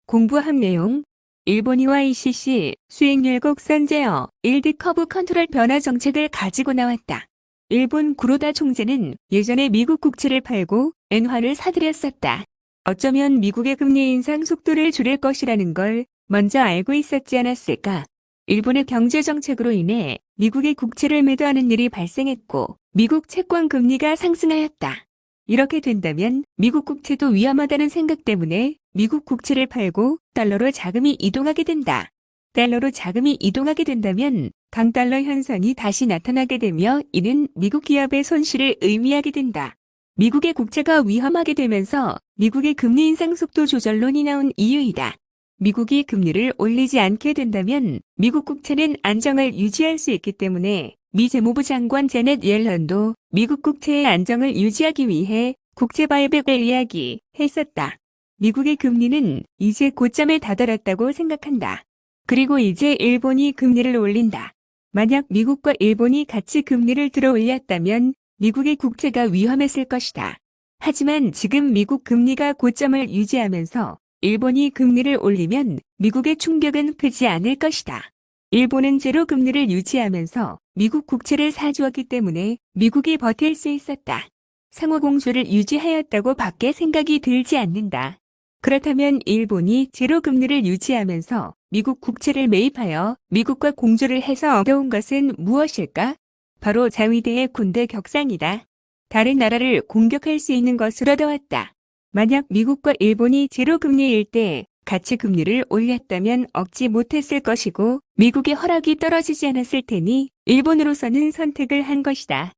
공부한 내용, 일본이와 ECC 수익률 곡선 제어, 일드 커브 컨트롤 변화 정책을 가지고 나왔다. 일본 구로다 총재는 예전에 미국 국채를 팔고 엔화를 사들였었다. 어쩌면 미국의 금리 인상 속도를 줄일 것이라는 걸 먼저 알고 있었지 않았을까? 일본의 경제 정책으로 인해 미국의 국채를 매도하는 일이 발생했고 미국 채권 금리가 상승하였다. 이렇게 된다면 미국 국채도 위험하다는 생각 때문에 미국 국채를 팔고 달러로 자금이 이동하게 된다. 달러로 자금이 이동하게 된다면 강달러 현상이 다시 나타나게 되며 이는 미국 기업의 손실을 의미하게 된다. 미국의 국채가 위험하게 되면서 미국의 금리 인상 속도 조절론이 나온 이유이다. 미국이 금리를 올리지 않게 된다면 미국 국채는 안정을 유지할 수 있기 때문에 미 재무부 장관 제넷 옐런도 미국 국채의 안정을 유지하기 위해 국채 바이백을 이야기했었다. 미국의 금리는 이제 고점에 다다랐다고 생각한다. 그리고 이제 일본이 금리를 올린다. 만약 미국과 일본이 같이 금리를 들어 올렸다면 미국의 국채가 위험했을 것이다. 하지만 지금 미국 금리가 고점을 유지하면서 일본이 금리를 올리면 미국의 충격은 크지 않을 것이다. 일본은 제로 금리를 유지하면서 미국 국채를 사주었기 때문에 미국이 버틸 수 있었다. 상호 공조를 유지하였다고 밖에 생각이 들지 않는다. 그렇다면 일본이 제로 금리를 유지하면서 미국 국채를 매입하여 미국과 공조를 해서 얻어온 것은 무엇일까? 바로 자위대의 군대 격상이다. 다른 나라를 공격할 수 있는 것으로 얻어왔다. 만약 미국과 일본이 제로 금리일 때 같이 금리를 올렸다면 얻지 못했을 것이고 미국의 허락이 떨어지지 않았을 테니 일본으로서는 선택을 한 것이다.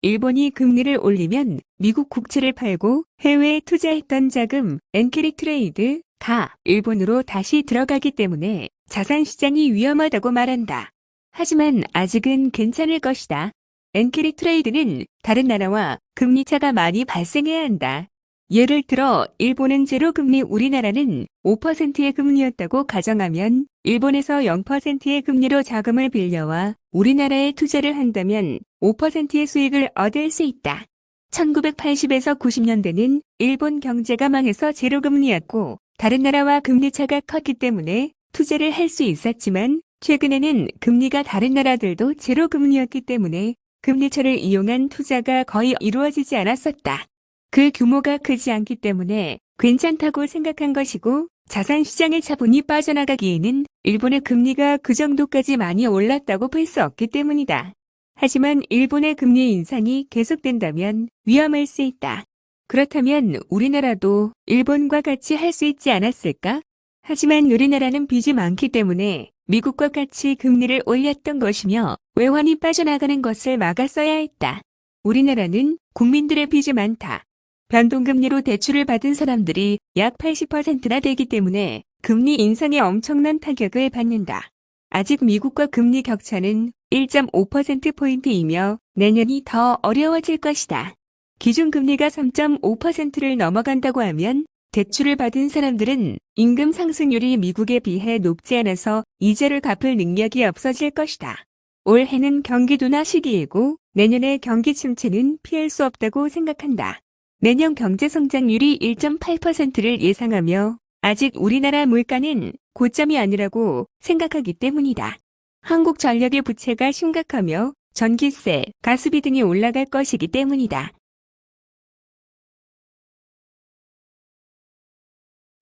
일본이 금리를 올리면 미국 국채를 팔고 해외에 투자했던 자금, 엔캐리 트레이드가 일본으로 다시 들어가기 때문에 자산시장이 위험하다고 말한다. 하지만 아직은 괜찮을 것이다. 엔캐리 트레이드는 다른 나라와 금리 차가 많이 발생해야 한다. 예를 들어 일본은 제로 금리, 우리나라는 5%의 금리였다고 가정하면 일본에서 0%의 금리로 자금을 빌려와 우리나라에 투자를 한다면 5%의 수익을 얻을 수 있다. 1980에서 90년대는 일본 경제가 망해서 제로 금리였고 다른 나라와 금리 차가 컸기 때문에 투자를 할 수 있었지만 최근에는 금리가 다른 나라들도 제로 금리였기 때문에 금리차를 이용한 투자가 거의 이루어지지 않았었다. 그 규모가 크지 않기 때문에 괜찮다고 생각한 것이고 자산시장의 차분히 빠져나가기에는 일본의 금리가 그 정도까지 많이 올랐다고 볼 수 없기 때문이다. 하지만 일본의 금리 인상이 계속된다면 위험할 수 있다. 그렇다면 우리나라도 일본과 같이 할 수 있지 않았을까? 하지만 우리나라는 빚이 많기 때문에 미국과 같이 금리를 올렸던 것이며 외환이 빠져나가는 것을 막았어야 했다. 우리나라는 국민들의 빚이 많다. 변동금리로 대출을 받은 사람들이 약 80%나 되기 때문에 금리 인상에 엄청난 타격을 받는다. 아직 미국과 금리 격차는 1.5%포인트이며 내년이 더 어려워질 것이다. 기준금리가 3.5%를 넘어간다고 하면 대출을 받은 사람들은 임금 상승률이 미국에 비해 높지 않아서 이자를 갚을 능력이 없어질 것이다. 올해는 경기도나 시기이고 내년의 경기 침체는 피할 수 없다고 생각한다. 내년 경제 성장률이 1.8%를 예상하며 아직 우리나라 물가는 고점이 아니라고 생각하기 때문이다. 한국전력의 부채가 심각하며 전기세, 가스비 등이 올라갈 것이기 때문이다.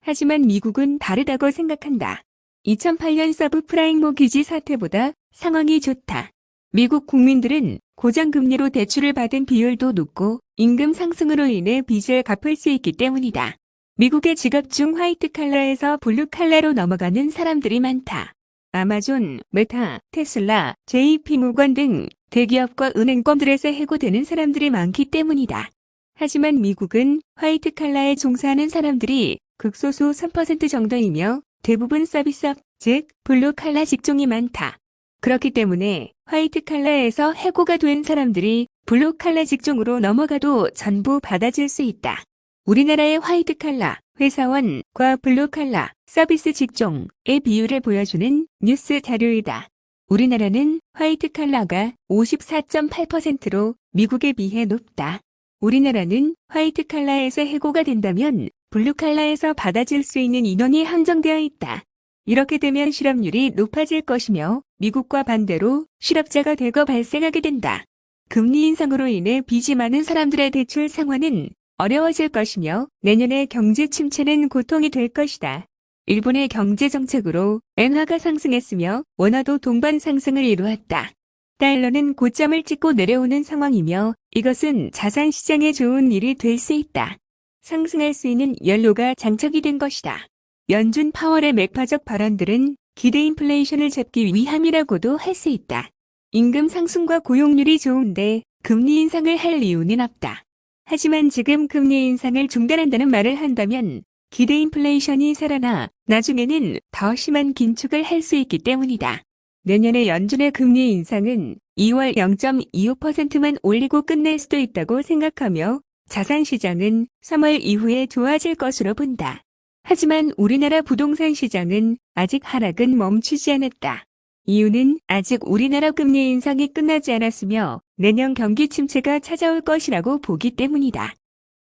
하지만 미국은 다르다고 생각한다. 2008년 서브프라임 모기지 사태보다 상황이 좋다. 미국 국민들은 고정금리로 대출을 받은 비율도 높고 임금 상승으로 인해 빚을 갚을 수 있기 때문이다. 미국의 직업 중 화이트 칼라에서 블루 칼라로 넘어가는 사람들이 많다. 아마존, 메타, 테슬라, JP모건 등 대기업과 은행권들에서 해고되는 사람들이 많기 때문이다. 하지만 미국은 화이트 칼라에 종사하는 사람들이 극소수 3% 정도이며 대부분 서비스업, 즉 블루 칼라 직종이 많다. 그렇기 때문에 화이트 칼라에서 해고가 된 사람들이 블루 칼라 직종으로 넘어가도 전부 받아줄 수 있다. 우리나라의 화이트 칼라, 회사원과 블루 칼라, 서비스 직종의 비율을 보여주는 뉴스 자료이다. 우리나라는 화이트 칼라가 54.8%로 미국에 비해 높다. 우리나라는 화이트 칼라에서 해고가 된다면 블루칼라에서 받아줄 수 있는 인원이 한정되어 있다. 이렇게 되면 실업률이 높아질 것이며 미국과 반대로 실업자가 대거 발생하게 된다. 금리 인상으로 인해 빚이 많은 사람들의 대출 상환은 어려워질 것이며 내년의 경제 침체는 고통이 될 것이다. 일본의 경제 정책으로 엔화가 상승했으며 원화도 동반 상승을 이루었다. 달러는 고점을 찍고 내려오는 상황이며 이것은 자산 시장에 좋은 일이 될 수 있다. 상승할 수 있는 연료가 장착이 된 것이다. 연준 파월의 매파적 발언들은 기대 인플레이션을 잡기 위함이라고도 할 수 있다. 임금 상승과 고용률이 좋은데 금리 인상을 할 이유는 없다. 하지만 지금 금리 인상을 중단한다는 말을 한다면 기대 인플레이션이 살아나 나중에는 더 심한 긴축을 할 수 있기 때문이다. 내년에 연준의 금리 인상은 2월 0.25%만 올리고 끝낼 수도 있다고 생각하며 자산시장은 3월 이후에 좋아질 것으로 본다. 하지만 우리나라 부동산 시장은 아직 하락은 멈추지 않았다. 이유는 아직 우리나라 금리 인상이 끝나지 않았으며 내년 경기 침체가 찾아올 것이라고 보기 때문이다.